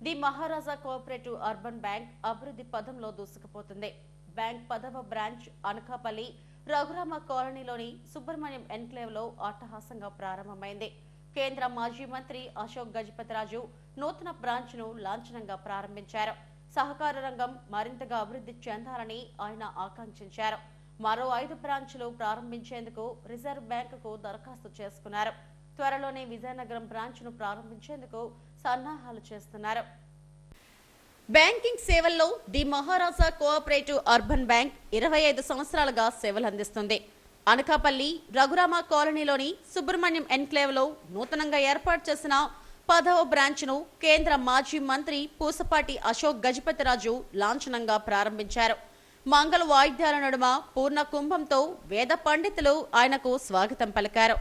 The Maharaja cooperative urban bank అభివృద్ధి పథంలో దూసుకుపోతుంది. Bank 10వ బ్రాంచ్ అనకాపల్లి రఘురామ కాలనీలోని సుబ్రహ్మణ్యం ఎన్క్లేవ్ లో అట్టహాసంగా ప్రారంభమైంది. కేంద్ర మాజీ మంత్రి అశోక్ గజపతిరాజు నూతన బ్రాంచ్ ను లాంఛనంగా ప్రారంభించారు. సహకార రంగం మరింతగా అభివృద్ధి చెందాలని ఆయన ఆకాంక్షించారు. మరో 5 బ్రాంచ్లు ప్రారంభించేందుకు రిజర్వ్ బ్యాంకుకు దరఖాస్తు చేసుకున్నారు. త్వరలోనే విజయనగరం బ్రాంచ్ ను ప్రారంభించేందుకు సన్నాహాలు చేస్తున్నారు. బ్యాంకింగ్ సేవల్లో the Maharaja cooperative urban bank 25 సంవత్సరాలుగా సేవలందిస్తుంది. అనకాపల్లి రఘురామ కాలనీలోని సుబ్రహ్మణ్యం ఎన్క్లేవ్ లో నూతనంగా ఏర్పాటు చేసిన 10వ బ్రాంచ్ ను కేంద్ర మాజీ మంత్రి పూసపాటి అశోక్ గజపతిరాజు లాంఛనంగా ప్రారంభించారు. మంగళ వాయిద్యాల నడుమ పూర్ణ కుంభంతో వేద పండితులు ఆయనకు స్వాగతం పలికారు.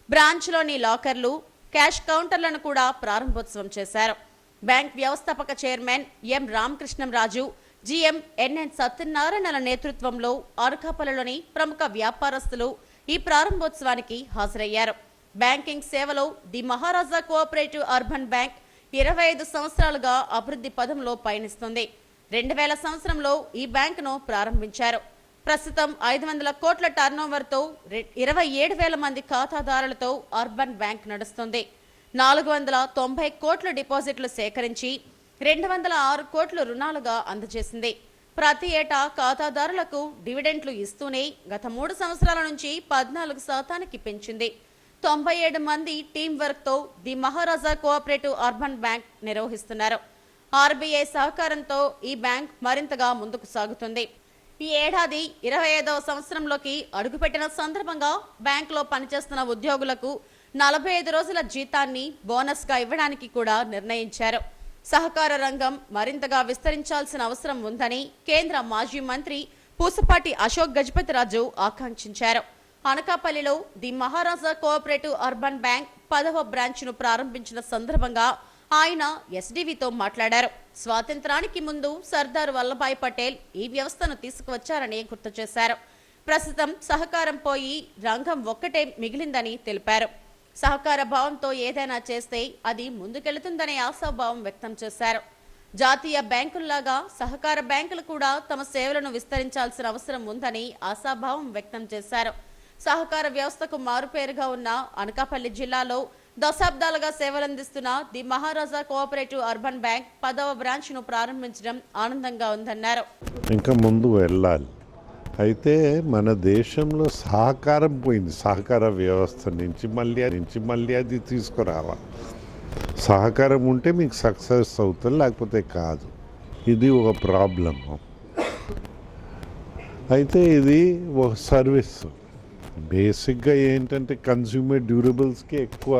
బ్రాంచ్లోని లాకర్లు, క్యాష్ కౌంటర్లను కూడా ప్రారంభోత్సవం చేశారు. బ్యాంక్ వ్యవస్థాపక chairman M Ramakrishnamraju, GM NN సత్యనారాయణల నేతృత్వంలో అనకాపల్లిలోని ప్రముఖ వ్యాపారస్తులు ఈ ప్రారంభోత్సవానికి హాజరయ్యారు. బ్యాంకింగ్ సేవలో the Maharaja cooperative urban bank 25 సంవత్సరాలుగా అభివృద్ధి పథంలో పయనిస్తుంది. 2000 సంవత్సరంలో ఈ బ్యాంకును ప్రారంభించారు. ప్రస్తుతం 500 కోట్ల టర్నోవర్తో 27,000 మంది ఖాతాదారులతో అర్బన్ బ్యాంక్ నడుస్తుంది. 490 కోట్ల డిపాజిట్లు సేకరించి 206 కోట్ల రుణాలుగా అందజేసింది. ప్రతి ఏటా ఖాతాదారులకు డివిడెంట్లు ఇస్తూనే గత 3 సంవత్సరాల నుంచి 14% పెంచింది. 97 మంది టీం వర్క్ తో the Maharaja cooperative urban bank నిర్వహిస్తున్నారు. ఆర్బీఐ సహకారంతో ఈ బ్యాంక్ మరింతగా ముందుకు సాగుతుంది. ఈ ఏడాది 25వ సంవత్సరంలోకి అడుగుపెట్టిన సందర్భంగా బ్యాంకులో పనిచేస్తున్న ఉద్యోగులకు 45 రోజుల జీతాన్ని బోనస్ గా ఇవ్వడానికి కూడా నిర్ణయించారు. సహకార రంగం మరింతగా విస్తరించాల్సిన అవసరం ఉందని కేంద్ర మాజీ మంత్రి పూసపాటి అశోక్ గజపతిరాజు ఆకాంక్షించారు. అనకాపల్లిలో the Maharaja cooperative urban bank 10వ బ్రాంచ్ ను ప్రారంభించిన సందర్భంగా ఆయన ఎస్డీవీతో మాట్లాడారు. స్వాతంత్రానికి ముందు సర్దార్ వల్లభాయ్ పటేల్ ఈ వ్యవస్థను తీసుకువచ్చారని గుర్తు చేశారు. ప్రస్తుతం సహకారం పోయి రంగం ఒక్కటే మిగిలిందని తెలిపారు. సహకార భావంతో ఏదైనా చేస్తే అది ముందుకెళ్తుందనే ఆశాభావం వ్యక్తం చేశారు. జాతీయ బ్యాంకుల్లాగా సహకార బ్యాంకులు కూడా తమ సేవలను విస్తరించాల్సిన అవసరం ఉందని ఆశాభావం వ్యక్తం చేశారు. సహకార వ్యవస్థకు మారుపేరుగా ఉన్న అనకాపల్లి జిల్లాలో దశాబ్దాలుగా సేవలందిస్తున్న the Maharaja cooperative urban bank 10వ బ్రాంచ్ ను ప్రారంభించడం ఆనందంగా ఉందన్నారు. ఇంకా ముందు వెళ్ళాలి. అయితే మన దేశంలో సహకారం పోయింది. సహకార వ్యవస్థ నుంచి మళ్ళీ అది తీసుకురావాలి. సహకారం ఉంటే మీకు సక్సెస్ అవుతుంది, లేకపోతే కాదు. ఇది ఒక ప్రాబ్లము. అయితే ఇది ఒక సర్వీస్. బేసిక్గా ఏంటంటే కన్స్యూమర్ డ్యూరబుల్స్కి ఎక్కువ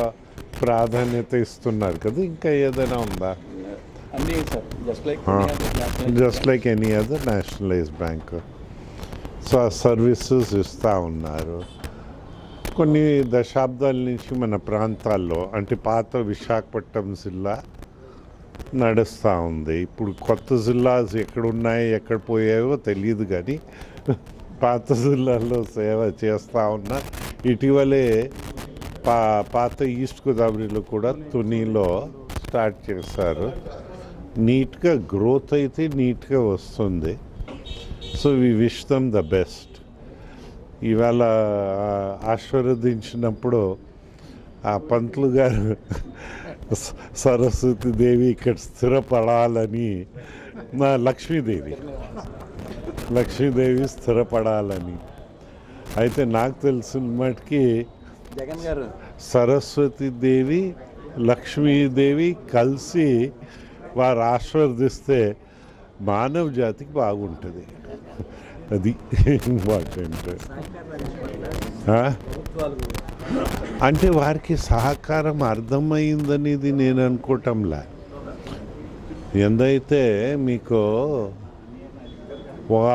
ప్రాధాన్యత ఇస్తున్నారు కదా. ఇంకా ఏదైనా ఉందా? Just like any other nationalised bank. So ఆ సర్వీసెస్ ఇస్తూ ఉన్నారు. కొన్ని దశాబ్దాల నుంచి మన ప్రాంతాల్లో, అంటే పాత విశాఖపట్నం జిల్లా నడుస్తూ ఉంది. ఇప్పుడు కొత్త జిల్లాస్ ఎక్కడున్నాయో ఎక్కడ పోయాయో తెలియదు, కానీ పాత జిల్లాల్లో సేవ చేస్తూ ఉన్నా. ఇటీవలే పాత ఈస్ట్ గోదావరిలో కూడా తునిలో స్టార్ట్ చేశారు. నీట్గా గ్రోత్ అయితే నీట్గా వస్తుంది. So we wish them the best. ఇవాళ ఆశీర్వదించినప్పుడు ఆ పంతులు గారు సరస్వతి దేవి ఇక్కడ స్థిరపడాలని, నా లక్ష్మీదేవి స్థిరపడాలని. అయితే నాకు తెలిసిన మటుకి జగన్ గారు సరస్వతి దేవి, లక్ష్మీదేవి కలిసి వారు ఆశీర్వదిస్తే మానవ జాతికి బాగుంటుంది. అది ఇంపార్టెంట్. అంటే వారికి సహకారం అర్థమైందనేది నేను అనుకోవటంలా. ఎందైతే మీకు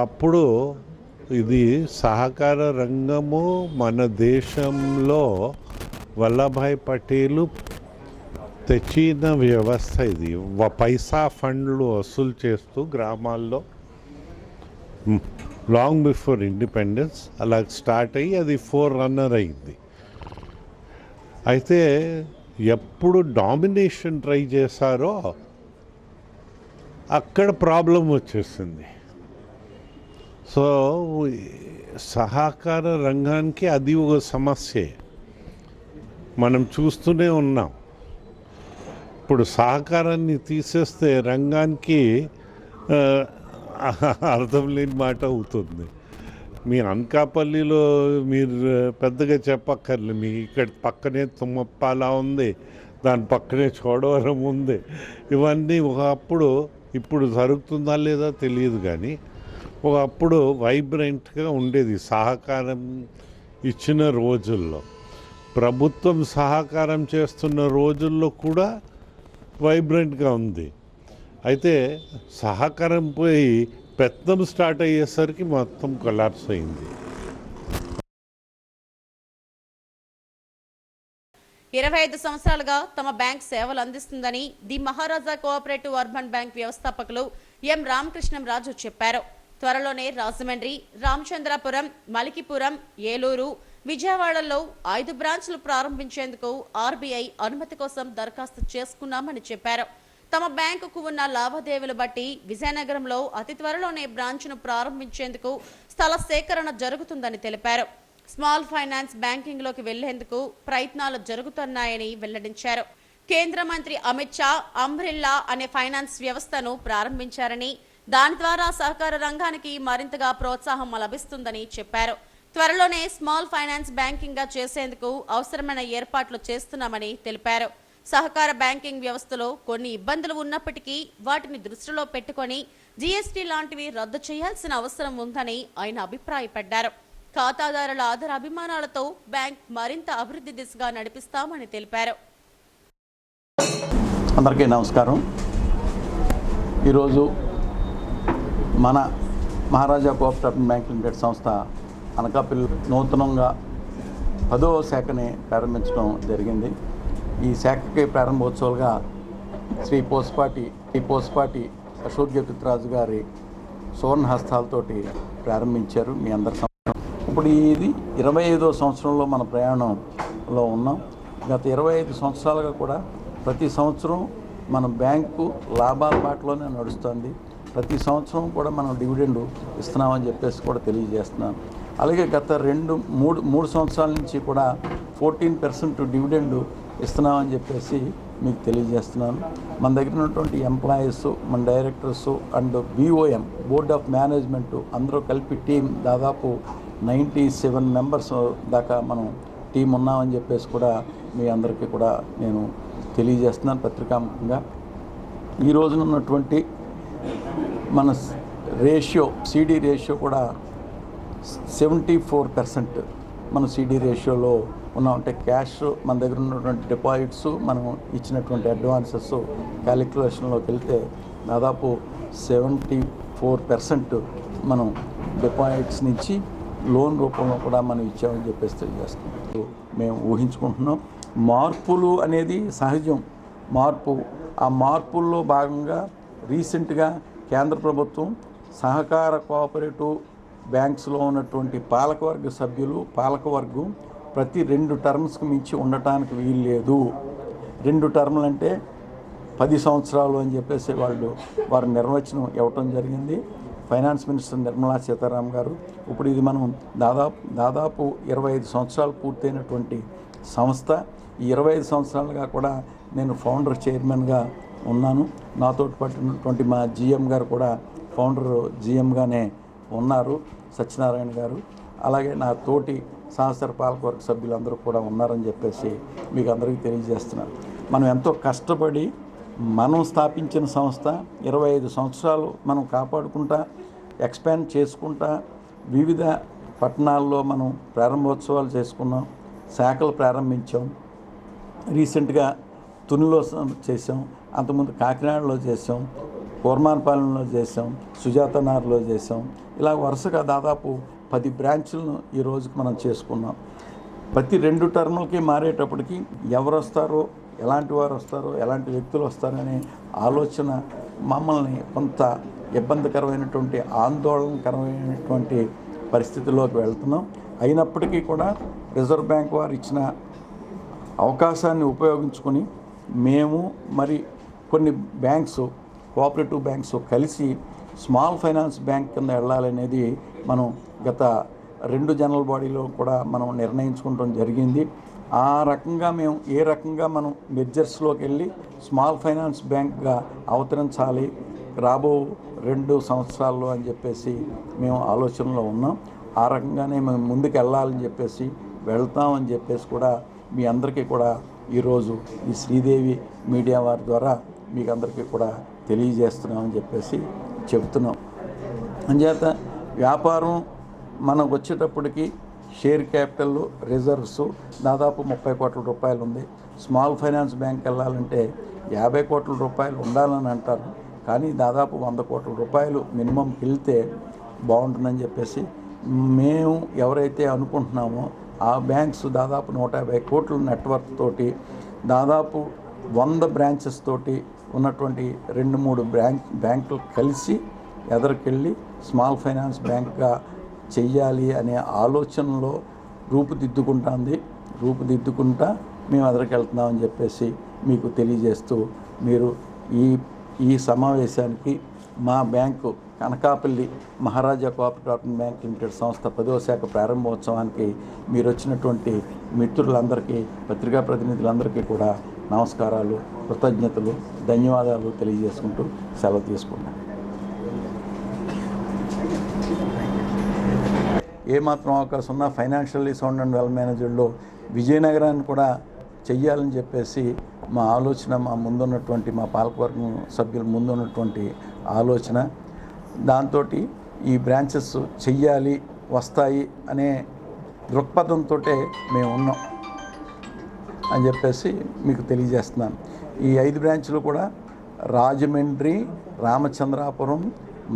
అప్పుడు ఇది సహకార రంగము మన దేశంలో వల్లభాయ్ పటేలు తెచ్చిన వ్యవస్థ. ఇది పైసా ఫండ్లు వసూలు చేస్తూ గ్రామాల్లో లాంగ్ బిఫోర్ ఇండిపెండెన్స్ అలా స్టార్ట్ అయ్యి అది రన్నర్ అయింది. అయితే ఎప్పుడు డామినేషన్ ట్రై చేశారో అక్కడ ప్రాబ్లం వచ్చేసింది. సో సహకార రంగానికి అది ఒక సమస్యే, మనం చూస్తూనే ఉన్నాం. ఇప్పుడు సహకారాన్ని తీసేస్తే రంగానికి అర్థం లేని మాట అవుతుంది. మీ అనకాపల్లిలో మీరు పెద్దగా చెప్పక్కర్లేదు, మీ ఇక్కడ పక్కనే తుమ్మప్పాల ఉంది, దాని పక్కనే చోడవరం ఉంది. ఇవన్నీ ఒకప్పుడు, ఇప్పుడు జరుగుతుందా లేదా తెలియదు కానీ ఒకప్పుడు వైబ్రెంట్గా ఉండేది సహకారం ఇచ్చిన రోజుల్లో. ప్రభుత్వం సహకారం చేస్తున్న రోజుల్లో కూడా వైబ్రెంట్గా ఉంది. అయితే సహకారం పోయి పెత్తనం స్టార్ట్ అయ్యేసరికి మొత్తం కొలాప్స్ అయింది. 25 సంవత్సరాలుగా తమ బ్యాంక్ సేవలు అందిస్తుందని the Maharaja cooperative urban bank వ్యవస్థాపకులు ఎం రామకృష్ణం రాజు చెప్పారు. త్వరలోనే రాజమండ్రి, రామచంద్రాపురం, మలికిపురం, ఏలూరు, విజయవాడలో 5 బ్రాంచ్లు ప్రారంభించేందుకు ఆర్బీఐ అనుమతి కోసం దరఖాస్తు చేసుకున్నామని చెప్పారు. తమ బ్యాంకుకు ఉన్న లావాదేవీలు బట్టి విజయనగరంలో అతి త్వరలోనే బ్రాంచ్ను ప్రారంభించేందుకు స్థల సేకరణ జరుగుతుందని తెలిపారు. స్మాల్ ఫైనాన్స్ బ్యాంకింగ్లోకి వెళ్లేందుకు ప్రయత్నాలు జరుగుతున్నాయని వెల్లడించారు. కేంద్ర మంత్రి అమిత్ షా అంబ్రెల్లా అనే ఫైనాన్స్ వ్యవస్థను ప్రారంభించారని, దాని ద్వారా సహకార రంగానికి మరింతగా ప్రోత్సాహం లభిస్తుందని చెప్పారు. త్వరలోనే స్మాల్ ఫైనాన్స్ బ్యాంకింగ్ గా చేసేందుకు అవసరమైన ఏర్పాట్లు చేస్తున్నామని తెలిపారు. సహకార బ్యాంకింగ్ వ్యవస్థలో కొన్ని ఇబ్బందులు ఉన్నప్పటికీ వాటిని దృష్టిలో పెట్టుకొని జీఎస్టీ లాంటివి రద్దు చేయాల్సిన అవసరం ఉందని ఆయన అభిప్రాయపడ్డారు. ఖాతాదారుల ఆదర అభిమానాలతో బ్యాంక్ మరింత అభివృద్ధి దిశగా నడిపిస్తామని తెలిపారు. అందరికీ నమస్కారం. ఈరోజు మన మహారాజా కోఆపరేటివ్ బ్యాంక్ లిమిటెడ్ సంస్థ అనకాపల్లి నూతనంగా 10వ శాఖని ప్రారంభించడం జరిగింది. ఈ శాఖకి ప్రారంభోత్సవాలుగా శ్రీ పోస్పాటి అశోక్ జ్యోతిరాజు గారి సువర్ణ హస్తాలతోటి ప్రారంభించారు. మీ అందరి ఇప్పుడు ఇది 25వ సంవత్సరంలో మన ప్రయాణంలో ఉన్నాం. గత 25 సంవత్సరాలుగా కూడా ప్రతి సంవత్సరం మన బ్యాంకు లాభాల బాటలోనే నడుస్తుంది. ప్రతి సంవత్సరం కూడా మనం డివిడెండ్ ఇస్తున్నామని చెప్పేసి కూడా తెలియజేస్తున్నాను. అలాగే గత 3 సంవత్సరాల నుంచి కూడా 14% డివిడెండ్ ఇస్తున్నామని చెప్పేసి మీకు తెలియజేస్తున్నాను. మన దగ్గర ఉన్నటువంటి ఎంప్లాయీస్, మన directors and BOM board of management అందరూ కలిపి టీం దాదాపు 97 మెంబర్స్ దాకా మనం టీం ఉన్నామని చెప్పేసి కూడా మీ అందరికీ కూడా నేను తెలియజేస్తున్నాను పత్రికాముఖంగా. ఈ రోజున ఉన్నటువంటి మన CD రేషియో కూడా 74% మన CD రేషియోలో ఉన్నామంటే క్యాష్ మన దగ్గర ఉన్నటువంటి డిపాజిట్స్, మనం ఇచ్చినటువంటి అడ్వాన్సెస్ క్యాలిక్యులేషన్లోకి వెళ్తే దాదాపు 74% మనం డిపాజిట్స్ నుంచి లోన్ రూపంలో కూడా మనం ఇచ్చామని చెప్పేసి తెలియజేస్తున్నాం. మేము ఊహించుకుంటున్నాం. మార్పులు అనేది సహజం. ఆ మార్పుల్లో భాగంగా రీసెంట్గా కేంద్ర ప్రభుత్వం సహకార కోఆపరేటివ్ బ్యాంక్స్లో ఉన్నటువంటి పాలకవర్గ సభ్యులు, పాలకవర్గం ప్రతి 2 టర్మ్స్కి మించి ఉండటానికి వీలు లేదు. 2 టర్ములు అంటే 10 సంవత్సరాలు అని చెప్పేసి వారు నిర్వచనం ఇవ్వటం జరిగింది. ఫైనాన్స్ మినిస్టర్ నిర్మలా సీతారామన్ గారు. ఇప్పుడు ఇది మనం దాదాపు 25 సంవత్సరాలు పూర్తయినటువంటి సంస్థ. ఈ 25 సంవత్సరాలుగా కూడా నేను ఫౌండర్ చైర్మన్గా ఉన్నాను. నాతో పాటు మా GM గారు కూడా ఫౌండర్ GMగానే ఉన్నారు, సత్యనారాయణ గారు. అలాగే నా తోటి సహచర పాలకవర్గ సభ్యులందరూ కూడా ఉన్నారని చెప్పేసి మీకు అందరికీ తెలియజేస్తున్నాను. మనం ఎంతో కష్టపడి మనం స్థాపించిన సంస్థ 25 సంవత్సరాలు మనం కాపాడుకుంటా, ఎక్స్పాండ్ చేసుకుంటా వివిధ పట్టణాల్లో మనం ప్రారంభోత్సవాలు చేసుకున్నాం, శాఖలు ప్రారంభించాం. రీసెంట్గా తునిలో చేసాం, అంతకుముందు కాకినాడలో చేసాం, కోర్మాన్పాలెంలో చేసాం, సుజాతనగర్లో చేసాం. ఇలా వరుసగా దాదాపు 10 బ్రాంచులను ఈ రోజుకి మనం చేసుకున్నాం. ప్రతి 2 టర్ములకి మారేటప్పటికి ఎవరు వస్తారో, ఎలాంటి వారు వస్తారో, ఎలాంటి వ్యక్తులు వస్తారనే ఆలోచన మమ్మల్ని కొంత ఇబ్బందికరమైనటువంటి, ఆందోళనకరమైనటువంటి పరిస్థితుల్లోకి వెళ్తున్నాం. అయినప్పటికీ కూడా రిజర్వ్ బ్యాంక్ వారు ఇచ్చిన అవకాశాన్ని ఉపయోగించుకొని మేము మరి కొన్ని బ్యాంక్స్ కోఆపరేటివ్ బ్యాంక్స్ కలిసి స్మాల్ ఫైనాన్స్ బ్యాంక్ కింద వెళ్ళాలనేది మనం గత 2 జనరల్ బాడీలో కూడా మనం నిర్ణయించుకోవడం జరిగింది. ఆ రకంగా మేము ఏ రకంగా మనం మెర్జర్స్లోకి వెళ్ళి స్మాల్ ఫైనాన్స్ బ్యాంక్గా అవతరించాలి రాబో 2 సంవత్సరాల్లో అని చెప్పేసి మేము ఆలోచనలో ఉన్నాం. ఆ రకంగానే మేము ముందుకు వెళ్ళాలని చెప్పేసి వెళ్తామని చెప్పేసి కూడా మీ అందరికీ కూడా ఈరోజు ఈ శ్రీదేవి మీడియా వారి ద్వారా మీకు అందరికీ కూడా తెలియజేస్తున్నామని చెప్పేసి చెప్తున్నాం. అంచేత వ్యాపారం మనకు వచ్చేటప్పటికి షేర్ క్యాపిటల్ రిజర్వ్స్ దాదాపు 30 కోట్ల రూపాయలు ఉంది. స్మాల్ ఫైనాన్స్ బ్యాంక్ వెళ్ళాలంటే 50 కోట్ల రూపాయలు ఉండాలని అంటారు, కానీ దాదాపు 100 కోట్ల రూపాయలు మినిమం వెళ్తే బాగుంటుందని చెప్పేసి మేము ఎవరైతే అనుకుంటున్నామో ఆ బ్యాంక్స్ దాదాపు 150 కోట్ల నెట్వర్క్ తోటి దాదాపు 100 బ్రాంచెస్ తోటి ఉన్నటువంటి 2-3 బ్యాంకులు కలిసి ఎదరికెళ్ళి స్మాల్ ఫైనాన్స్ బ్యాంక్గా చెయ్యాలి అనే ఆలోచనలో రూపుదిద్దుకుంటా మేము ఎదరికెళ్తున్నామని చెప్పేసి మీకు తెలియజేస్తూ మీరు ఈ సమావేశానికి మా బ్యాంకు కనకాపల్లి మహారాజా కోఆపరేటివ్ బ్యాంక్ లిమిటెడ్ సంస్థ 10వ శాఖ ప్రారంభోత్సవానికి మీరు వచ్చినటువంటి మిత్రులందరికీ పత్రికా ప్రతినిధులందరికీ కూడా నమస్కారాలు, కృతజ్ఞతలు, ధన్యవాదాలు తెలియజేసుకుంటూ సెలవు తీసుకున్నాను. ఏమాత్రం అవకాశం ఉన్నా ఫైనాన్షియల్లీ సౌండ్ అండ్ వెల్ మేనేజ్డ్లో విజయనగరాన్ని కూడా చెయ్యాలని చెప్పేసి మా ఆలోచన, మా పాలకవర్గం సభ్యుల ముందున్నటువంటి ఆలోచన. దాంతో ఈ బ్రాంచెస్ చెయ్యాలి, వస్తాయి అనే దృక్పథంతో మేము ఉన్నాం అని చెప్పేసి మీకు తెలియజేస్తున్నాను. ఈ 5 బ్రాంచ్లు కూడా రాజమండ్రి, రామచంద్రాపురం,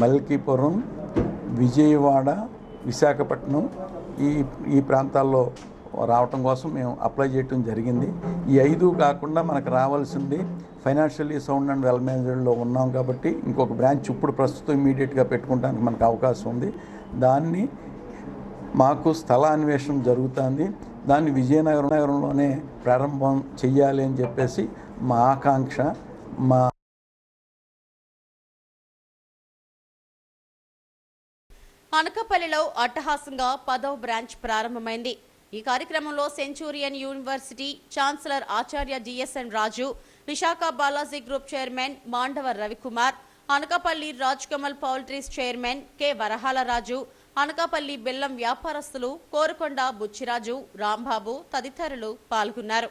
మల్కీపురం, విజయవాడ, విశాఖపట్నం ఈ ప్రాంతాల్లో రావటం కోసం మేము అప్లై చేయటం జరిగింది. ఈ 5 కాకుండా మనకు రావాల్సింది ఫైనాన్షియల్లీ సౌండ్ అండ్ వెల్ మేనేజ్డ్లో ఉన్నాం కాబట్టి ఇంకొక బ్రాంచ్ ఇప్పుడు ప్రస్తుతం ఇమీడియట్గా పెట్టుకోవడానికి మనకు అవకాశం ఉంది. దాన్ని మాకు స్థలాన్వేషణ జరుగుతుంది. దాన్ని విజయనగరంలోనే ప్రారంభం చెయ్యాలి అని చెప్పేసి మా ఆకాంక్ష. అనకాపల్లిలో అట్టహాసంగా 10వ బ్రాంచ్ ప్రారంభమైంది. ఈ కార్యక్రమంలో Centurion university chancellor Acharya GSN Raju, Visakha Balaji group chairman Mandava Ravikumar, Anakapalli Raj Kamal poultries chairman K Varahala Raju, Anakapalli బెల్లం వ్యాపారస్తులు కోరుకొండ బుచ్చిరాజు, రాంబాబు తదితరులు పాల్గొన్నారు.